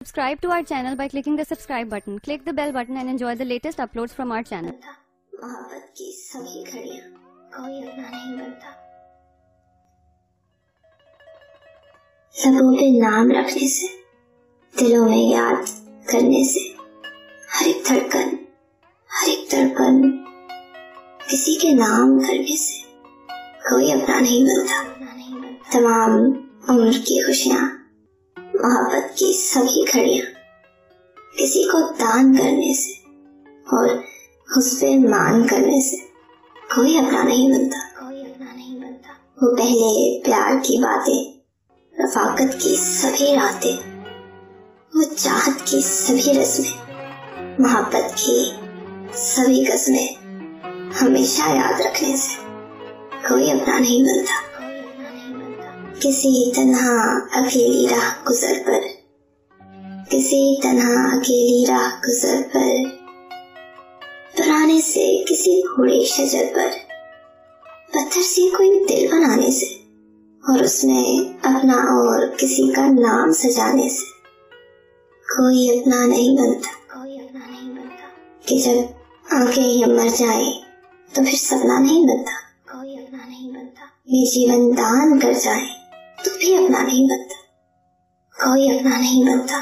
Subscribe to our channel by clicking the subscribe button. Click the bell button and enjoy the latest uploads from our channel. मोहब्बत की सभी घड़ियां कोई अपना नहीं बनता। लबों पे नाम रखने से, दिलों में याद करने से, हर एक धड़कन किसी के नाम करने से कोई अपना नहीं बनता। तमाम उम्र की खुशियां, मोहब्बत की सभी घड़ियां किसी को दान करने से और उस पे मान करने से कोई अपना नहीं बनता। वो पहले प्यार की बातें, रफाकत की सभी रातें, वो चाहत की सभी रस्में, मोहब्बत की सभी कस्में हमेशा याद रखने से कोई अपना नहीं बनता। किसी तन्हा अकेली राह गुजर पर, किसी तन्हा अकेली राह गुजर पर, पुराने से किसी बूढ़े शजर पर, पत्थर से कोई दिल बनाने से और उसमें अपना और किसी का नाम सजाने से कोई अपना नहीं बनता। कि जब आंखें ही मर जाए तो फिर सपना नहीं बनता। ये जीवन दान कर जाए तो भी अपना नहीं बनता। कोई अपना नहीं बनता।